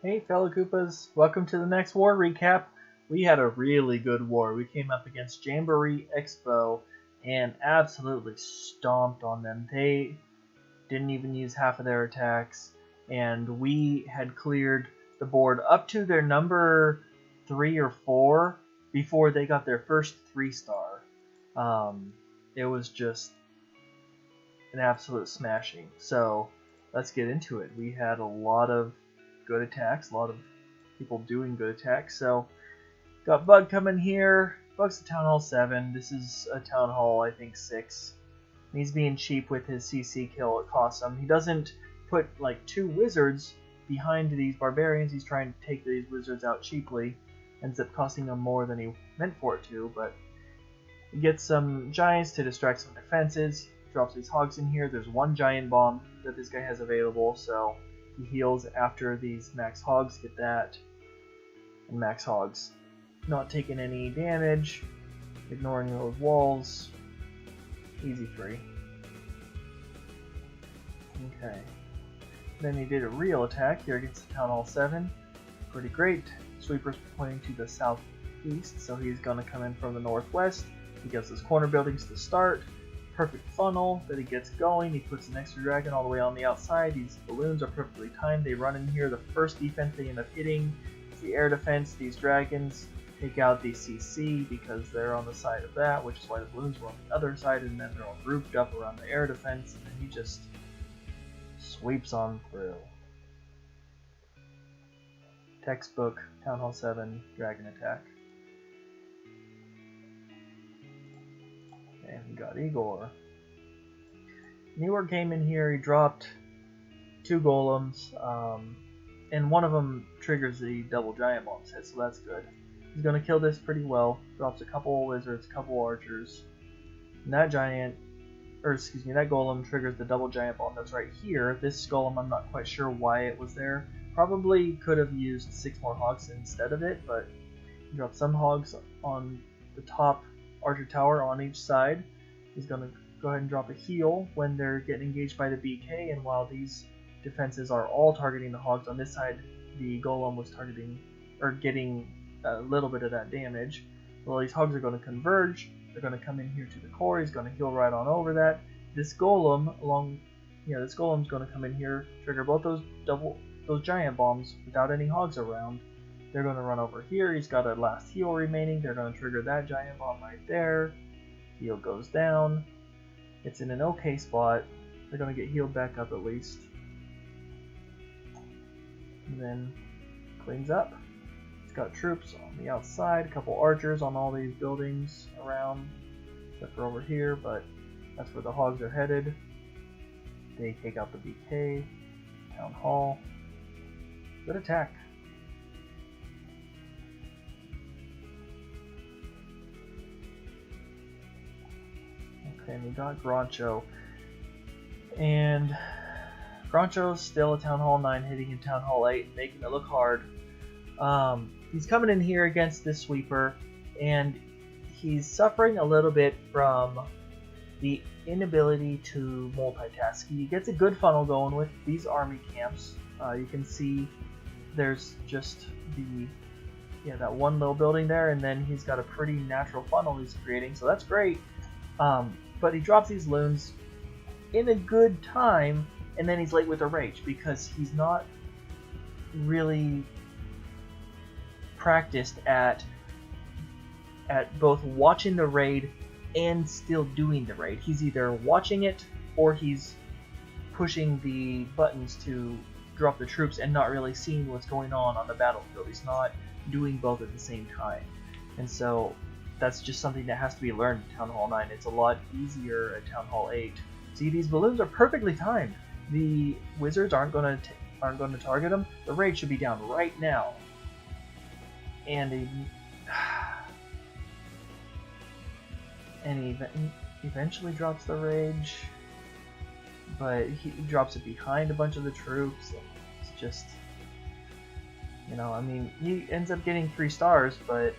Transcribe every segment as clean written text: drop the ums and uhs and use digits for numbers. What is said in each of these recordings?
Hey fellow Koopas, welcome to the next war recap. We had a really good war. We came up against Jamboree, xbow, and absolutely stomped on them. They didn't even use half of their attacks, and we had cleared the board up to their number 3 or 4 before they got their first 3-star. It was just an absolute smashing. So let's get into it. We had a lot of good attacks, a lot of people doing good attacks. So got Bug coming here. Bug's a Town Hall 7. This is a Town Hall, I think, 6. He's being cheap with his CC kill. It costs him. He doesn't put like 2 wizards behind these barbarians. He's trying to take these wizards out cheaply. Ends up costing him more than he meant for it to, but he gets some giants to distract some defenses. Drops these hogs in here. There's 1 giant bomb that this guy has available, so he heals after these max hogs get that. And max hogs not taking any damage, ignoring those walls. Easy free. Okay. Then he did a real attack here against the Town Hall 7. Pretty great. Sweeper's pointing to the southeast, so he's going to come in from the northwest. He gets his corner buildings to start. Perfect funnel that he gets going. He puts an extra dragon all the way on the outside. These balloons are perfectly timed. They run in here. The first defense they end up hitting is the air defense. These dragons take out the CC because they're on the side of that, which is why the balloons were on the other side, and then they're all grouped up around the air defense, and then he just sweeps on through. Textbook Town Hall 7 dragon attack. And we got Igor. Igor came in here, he dropped 2 golems, and one of them triggers the double giant bombs hit, so that's good. He's going to kill this pretty well. Drops a couple wizards, a couple archers. And that that golem triggers the double giant bomb that's right here. This golem, I'm not quite sure why it was there. Probably could have used 6 more hogs instead of it, but he dropped some hogs on the top archer tower on each side. He's going to go ahead and drop a heal when they're getting engaged by the BK, and while these defenses are all targeting the hogs on this side, the golem was targeting or getting a little bit of that damage. Well, these hogs are going to converge. They're going to come in here to the core. He's going to heal right on over that. This golem this golem's going to come in here, trigger both those giant bombs without any hogs around. They're going to run over here. He's got a last heal remaining. They're going to trigger that giant bomb right there. Heal goes down. It's in an okay spot. They're going to get healed back up at least. And then cleans up. It's got troops on the outside, a couple archers on all these buildings around, except for over here, but that's where the hogs are headed. They take out the BK, Town Hall. Good attack. And we got Groncho. And Groncho's still a Town Hall 9 hitting in Town Hall 8, making it look hard. He's coming in here against this sweeper, and he's suffering a little bit from the inability to multitask. He gets a good funnel going with these army camps. You can see there's just that one little building there, and then he's got a pretty natural funnel he's creating, so that's great. But he drops these loons in a good time, and then he's late with a rage because he's not really practiced at both watching the raid and still doing the raid. He's either watching it or he's pushing the buttons to drop the troops and not really seeing what's going on the battlefield. He's not doing both at the same time, and so that's just something that has to be learned in Town Hall 9. It's a lot easier at Town Hall 8. See, these balloons are perfectly timed. The wizards aren't going to target them. The raid should be down right now. And he eventually drops the rage, but he drops it behind a bunch of the troops. It's just, he ends up getting 3 stars, but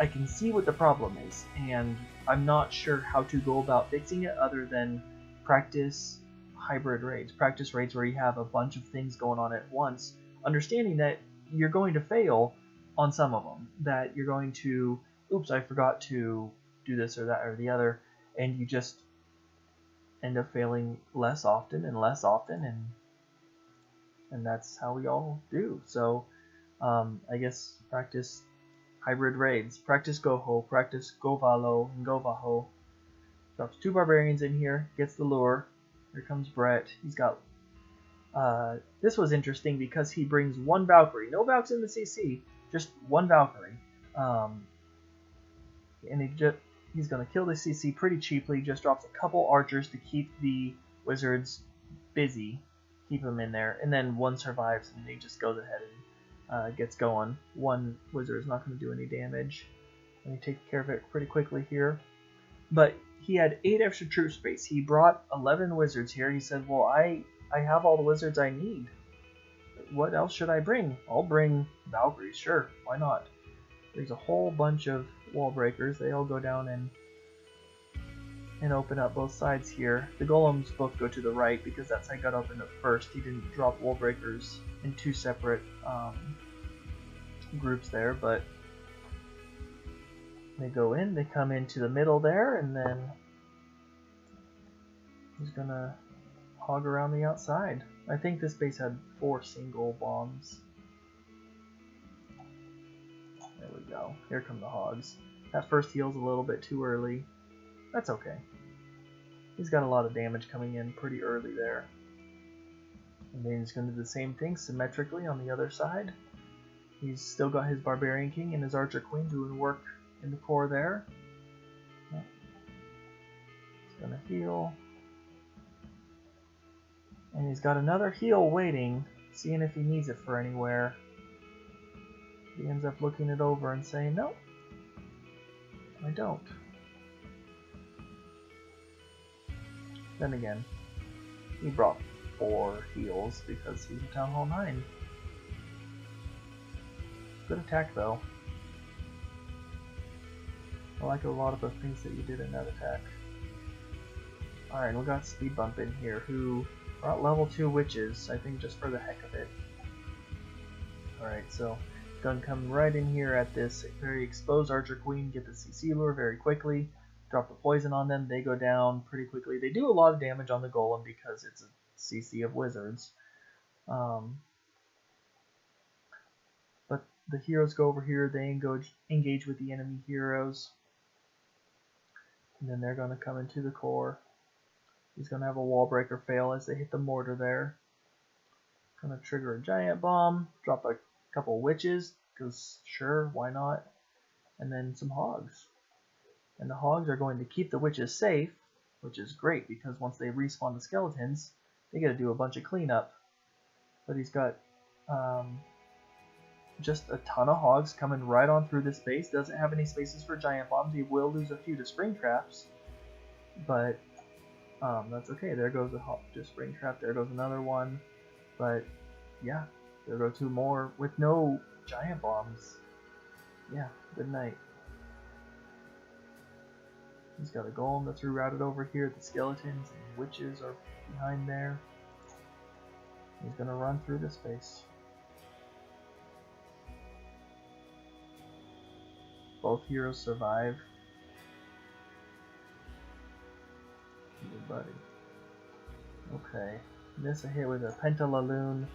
I can see what the problem is, and I'm not sure how to go about fixing it other than practice hybrid raids. Practice raids where you have a bunch of things going on at once understanding that you're going to fail on some of them, that you're going to, oops, I forgot to do this or that or the other, and you just end up failing less often and less often, and that's how we all do. So I guess practice hybrid raids, practice Goho, practice Govalo and Govaho. Drops 2 barbarians in here, gets the lure. Here comes Brett. He's got this was interesting because he brings 1 Valkyrie. No Valks in the CC, just 1 Valkyrie. And he's going to kill the CC pretty cheaply. Just drops a couple archers to keep the wizards busy, keep them in there. And then 1 survives and he just goes ahead and gets going. 1 wizard is not going to do any damage. And he takes care of it pretty quickly here. But he had 8 extra troop space. He brought 11 wizards here. He said, well, I have all the wizards I need. What else should I bring? I'll bring Valkyries, sure, why not? There's a whole bunch of wall breakers. They all go down and open up both sides here. The golems both go to the right because that side got opened up first. He didn't drop wall breakers in 2 separate groups there, but they go in, they come into the middle there, and then he's gonna hog around the outside. I think this base had 4 single bombs. There we go. Here come the hogs. That first heal's a little bit too early. That's okay. He's got a lot of damage coming in pretty early there. And then he's going to do the same thing symmetrically on the other side. He's still got his Barbarian King and his Archer Queen doing work in the core there. He's going to heal. And he's got another heal waiting, seeing if he needs it for anywhere. He ends up looking it over and saying, nope, I don't. Then again, he brought 4 heals because he's a Town Hall 9. Good attack though. I like a lot of the things that you did in that attack. Alright, we got Speed Bump in here, who brought level 2 witches, I think just for the heck of it. Alright, so gonna come right in here at this very exposed Archer Queen, get the CC lure very quickly, drop the poison on them, they go down pretty quickly. They do a lot of damage on the golem because it's a CC of wizards. But the heroes go over here, they engage with the enemy heroes. And then they're gonna come into the core. He's going to have a wall breaker fail as they hit the mortar there. Going to trigger a giant bomb, drop a couple witches, because sure, why not? And then some hogs. And the hogs are going to keep the witches safe, which is great, because once they respawn the skeletons, they got to do a bunch of cleanup. But he's got just a ton of hogs coming right on through this base. Doesn't have any spaces for giant bombs. He will lose a few to spring traps, but that's okay. There goes a spring trap. There goes another one. But yeah, there go 2 more with no giant bombs. Yeah, good night. He's got a golem that's rerouted over here. The skeletons and witches are behind there. He's gonna run through this space. Both heroes survive. Good buddy. Okay, miss a hit with a Pentalaloon.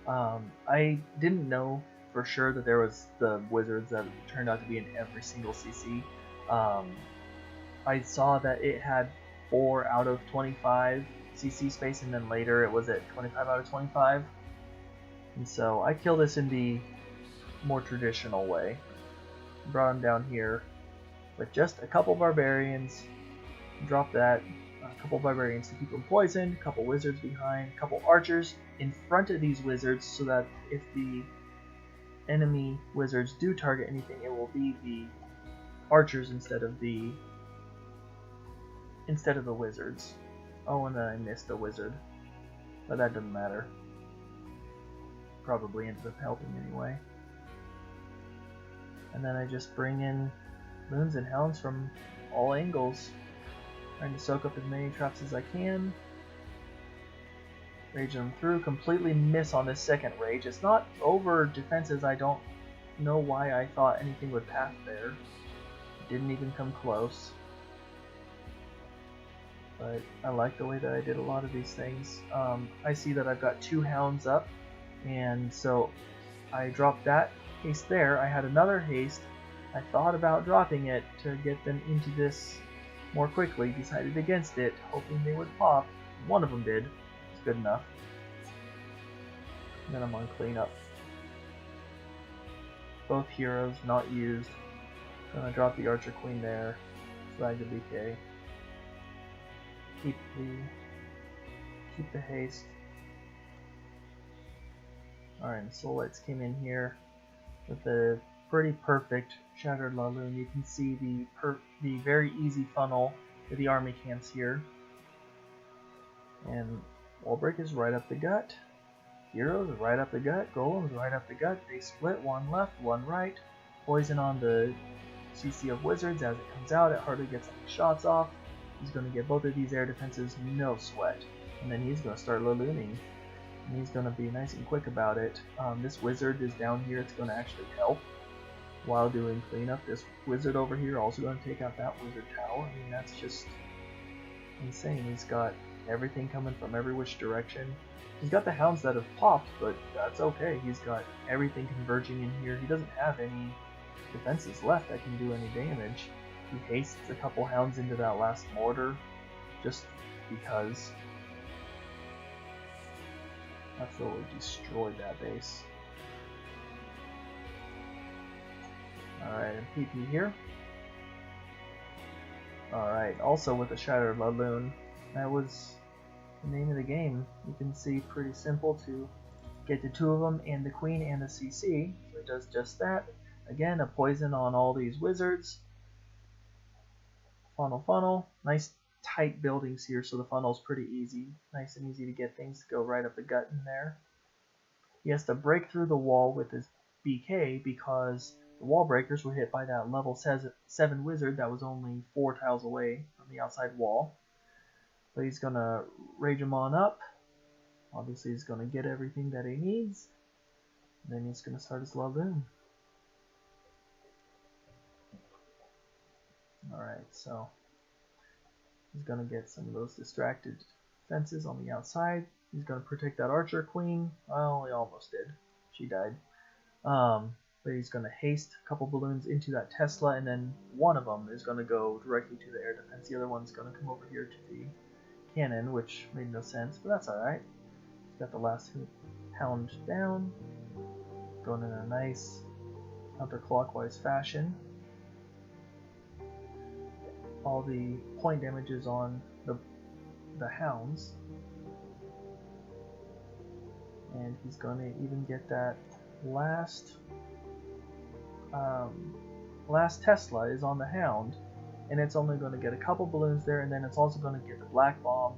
I didn't know for sure that there was the wizards that turned out to be in every single CC. I saw that it had 4 out of 25 CC space, and then later it was at 25 out of 25. And so I killed this in the more traditional way. Brought him down here with just a couple barbarians. Drop that. A couple barbarians to keep them poisoned, a couple wizards behind, a couple archers in front of these wizards so that if the enemy wizards do target anything, it will be the archers instead of the wizards. Oh, and then I missed a wizard, but that doesn't matter. Probably ended up helping anyway. And then I just bring in moons and hounds from all angles. Trying to soak up as many traps as I can. Rage them through, completely miss on this second rage. It's not over defenses. I don't know why I thought anything would pass there. It didn't even come close. But I like the way that I did a lot of these things. I see that I've got 2 hounds up, and so I dropped that haste there. I had another haste. I thought about dropping it to get them into this more quickly, decided against it, hoping they would pop. One of them did. It's good enough. And then I'm on cleanup. Both heroes not used. Gonna drop the Archer Queen there. Flag the BK. Keep the haste. Alright, the Soul Lights came in here with a pretty perfect Shattered Laloon. You can see the very easy funnel to the army camps here. And Wall Breakers right up the gut. Heroes right up the gut. Golems right up the gut. They split, one left, one right. Poison on the CC of Wizards. As it comes out, it hardly gets any shots off. He's going to get both of these air defenses no sweat. And then he's going to start Lalooning. And he's going to be nice and quick about it. This Wizard is down here. It's going to actually help while doing cleanup. This Wizard over here also going to take out that Wizard Tower. I mean, that's just insane. He's got everything coming from every which direction. He's got the hounds that have popped, but that's okay. He's got everything converging in here. He doesn't have any defenses left that can do any damage. He hastes a couple hounds into that last mortar, just because. Absolutely destroyed that base. Alright, and PP here. Alright, also with a Shattered Laloon. That was the name of the game. You can see pretty simple to get the 2 of them and the Queen and the CC. So it does just that. Again, a poison on all these wizards. Funnel. Nice tight buildings here, so the funnel's pretty easy. Nice and easy to get things to go right up the gut in there. He has to break through the wall with his BK because the wall breakers were hit by that level 7 wizard that was only 4 tiles away from the outside wall. But he's going to rage him on up. Obviously he's going to get everything that he needs. Then he's going to start his Laloon. Alright, so he's going to get some of those distracted fences on the outside. He's going to protect that Archer Queen. Well, he almost did. She died. But he's going to haste a couple balloons into that Tesla, and then one of them is going to go directly to the air defense. The other one's going to come over here to the cannon, which made no sense, but that's alright. He's got the last hound down. Going in a nice counterclockwise fashion. All the point damages on the hounds, and he's going to even get that last Tesla is on the hound, and it's only going to get a couple balloons there, and then it's also going to get the black bomb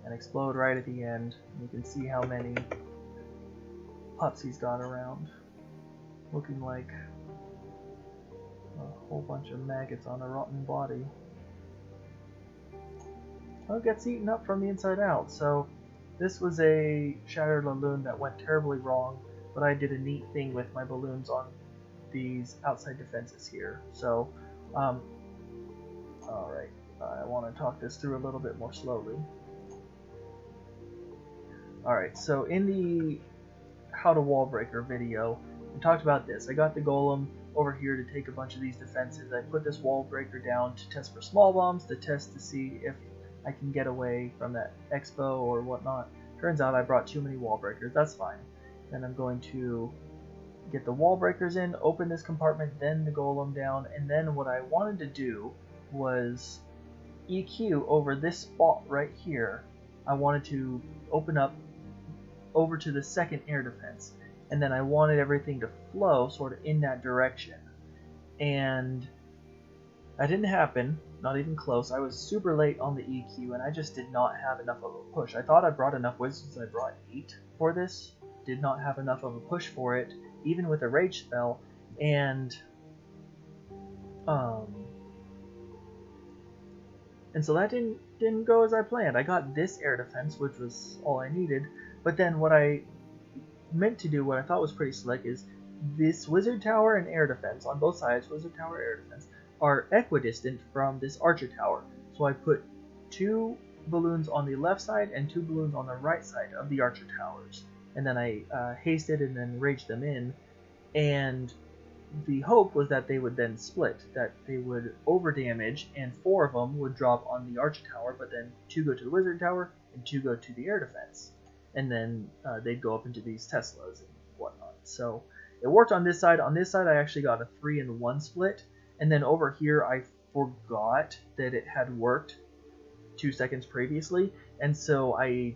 and explode right at the end. And you can see how many pups he's got around, looking like a whole bunch of maggots on a rotten body. Well, it gets eaten up from the inside out. So this was a Shattered Laloon that went terribly wrong, but I did a neat thing with my balloons on these outside defenses here. So, alright, I want to talk this through a little bit more slowly. Alright, so in the How to Wall Breaker video, we talked about this. I got the Golem over here to take a bunch of these defenses. I put this Wall Breaker down to test for small bombs, to test to see if I can get away from that xbow or whatnot. Turns out I brought too many Wall Breakers. That's fine. Then I'm going to get the Wall Breakers in, open this compartment, then the Golem down, and then what I wanted to do was EQ over this spot right here. I wanted to open up over to the second air defense, and then I wanted everything to flow sort of in that direction. And that didn't happen, not even close. I was super late on the EQ, and I just did not have enough of a push. I thought I brought enough wizards. I brought 8 for this. Did not have enough of a push for it, even with a rage spell. And And so that didn't go as I planned. I got this air defense, which was all I needed. But then what I meant to do, what I thought was pretty slick, is this wizard tower and air defense on both sides, wizard tower, air defense, are equidistant from this archer tower. So I put 2 balloons on the left side and 2 balloons on the right side of the archer towers. And then I hasted and then raged them in. And the hope was that they would then split, that they would overdamage, and 4 of them would drop on the archer tower, but then 2 go to the wizard tower and 2 go to the air defense. And then they'd go up into these Teslas and whatnot. So it worked on this side. On this side, I actually got a 3-in-1 split. And then over here, I forgot that it had worked 2 seconds previously. And so I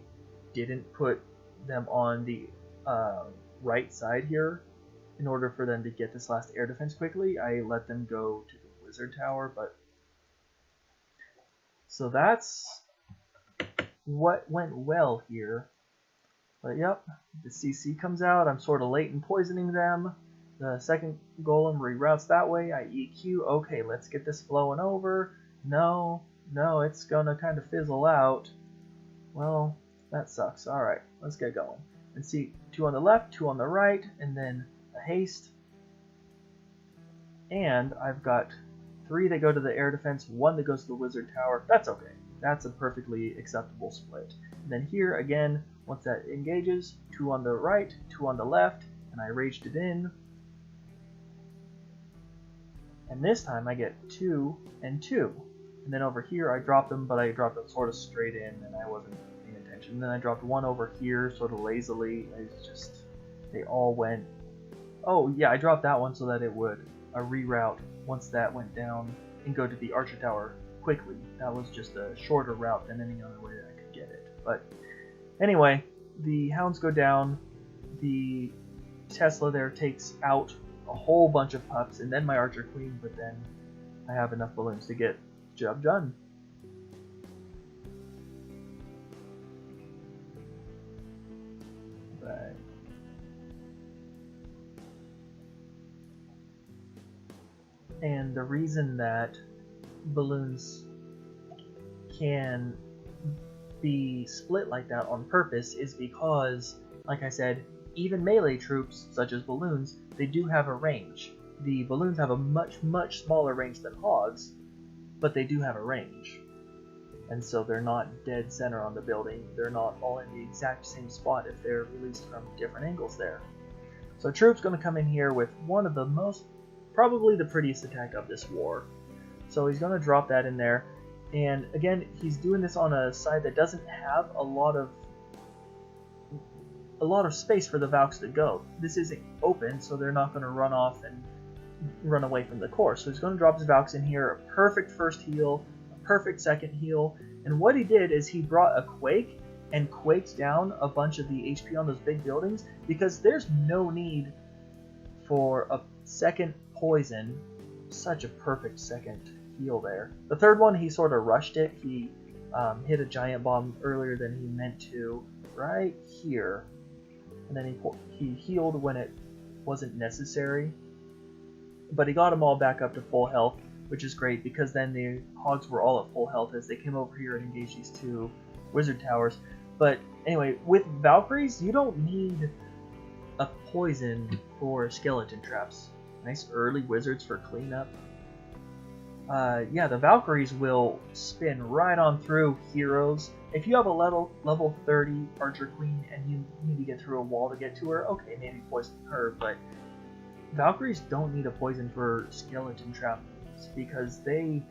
didn't put them on the right side here in order for them to get this last air defense quickly. I let them go to the wizard tower. But so that's what went well here. But yep, the CC comes out. I'm sort of late in poisoning them. The second golem reroutes that way. I EQ. Okay, let's get this flowing over. No, it's gonna kind of fizzle out. Well, that sucks. Alright, let's get going. And see, 2 on the left, 2 on the right, and then a haste. And I've got 3 that go to the air defense, 1 that goes to the wizard tower. That's okay. That's a perfectly acceptable split. And then here, again, once that engages, 2 on the right, 2 on the left, and I raged it in. And this time I get 2 and 2. And then over here I dropped them, but I dropped them sort of straight in, and I wasn't paying attention. And then I dropped 1 over here, sort of lazily. It's just, they all went. Oh yeah, I dropped that one so that it would reroute once that went down and go to the archer tower quickly. That was just a shorter route than any other way that I could get it. But anyway, the hounds go down. The Tesla there takes out a whole bunch of pups, and then my archer queen, but then I have enough balloons to get the job done. Right. And the reason that balloons can be split like that on purpose is because, like I said, even melee troops, such as balloons, they do have a range. The balloons have a much smaller range than hogs, but they do have a range. And so they're not dead center on the building. They're not all in the exact same spot if they're released from different angles there. So Troupe's going to come in here with one of the most, probably the prettiest attack of this war. So he's going to drop that in there. And again, he's doing this on a side that doesn't have a lot of space for the Valks to go. This isn't open, so they're not going to run off and run away from the core. So he's going to drop his Valks in here, a perfect first heal, a perfect second heal, and what he did is he brought a Quake and quaked down a bunch of the HP on those big buildings, because there's no need for a second poison. Such a perfect second heal there. The third one, he sort of rushed it. He hit a giant bomb earlier than he meant to, right here. And then he healed when it wasn't necessary. But he got them all back up to full health, which is great, because then the hogs were all at full health as they came over here and engaged these 2 wizard towers. But anyway, with Valkyries, you don't need a poison for skeleton traps. Nice early wizards for cleanup. Yeah, the Valkyries will spin right on through heroes. If you have a level 30 Archer Queen and you need to get through a wall to get to her, okay, maybe poison her, but Valkyries don't need a poison for skeleton traps because they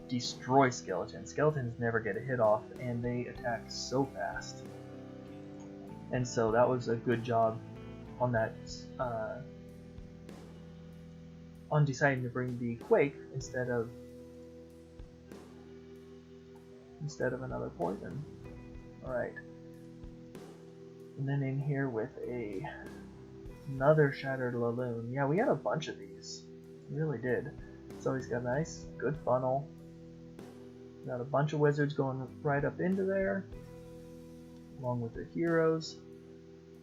destroy skeletons. Skeletons never get a hit off, and they attack so fast. And so that was a good job on that, on deciding to bring the Quake instead of another poison. Alright. And then in here with another Shattered Laloon. Yeah, we had a bunch of these. We really did. So he's got a nice, good funnel. Got a bunch of wizards going right up into there, along with the heroes.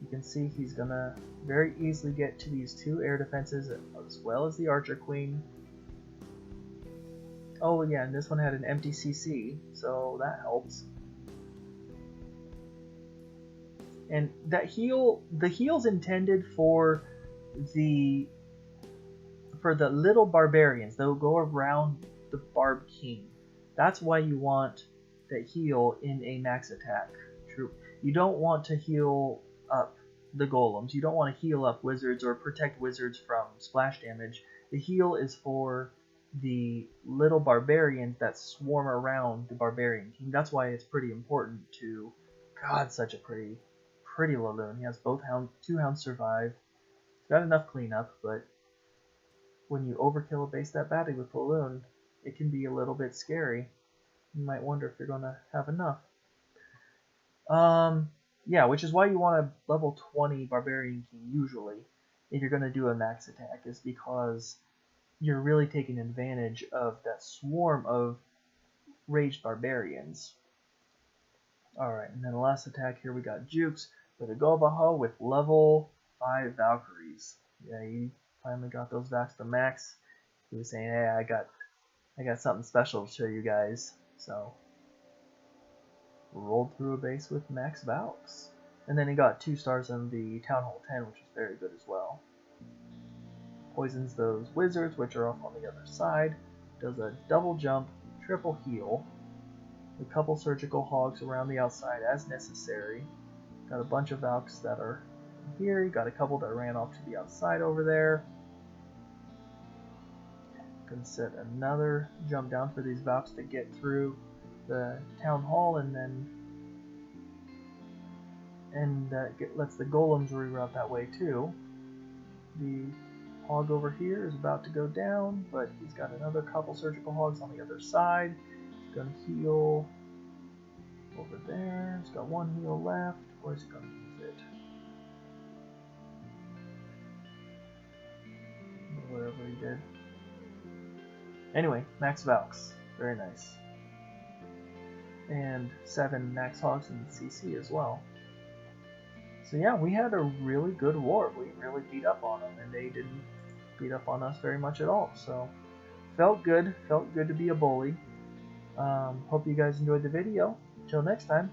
You can see he's gonna very easily get to these 2 air defenses as well as the Archer Queen. Oh yeah, and this one had an empty CC, so that helps. And that heal, the heal's intended for the little barbarians. They'll go around the Barb King. That's why you want that heal in a max attack troop. You don't want to heal up the golems. You don't want to heal up wizards or protect wizards from splash damage. The heal is for the little barbarians that swarm around the barbarian king. That's why it's pretty important to... God, such a pretty Laloon. He has both two hounds survive. He's got enough cleanup, but when you overkill a base that badly with Laloon, it can be a little bit scary. You might wonder if you're going to have enough. Yeah, which is why you want a level 20 Barbarian King usually, if you're going to do a max attack, is because you're really taking advantage of that swarm of raged barbarians. Alright, and then the last attack here we got Jukes with a Govaho with level 5 Valkyries. Yeah, he finally got those Vax to max. He was saying, hey, I got something special to show you guys. So, rolled through a base with max Valks. And then he got 2 stars on the Town Hall 10, which is very good as well. Poisons those wizards, which are off on the other side. Does a double jump, triple heal. A couple surgical hogs around the outside as necessary. Got a bunch of Valks that are here. You got a couple that ran off to the outside over there. Gonna set another jump down for these Valks to get through the town hall, and then lets the golems reroute that way too. The hog over here is about to go down, but he's got another couple surgical hogs on the other side. He's gonna heal over there. He's got one heal left. Where's he gonna use it? Wherever he did. Anyway, max Valks. Very nice. And 7 max hogs in CC as well. So yeah, we had a really good war. We really beat up on them, and they didn't beat up on us very much at all. So felt good to be a bully. Hope you guys enjoyed the video. Till next time.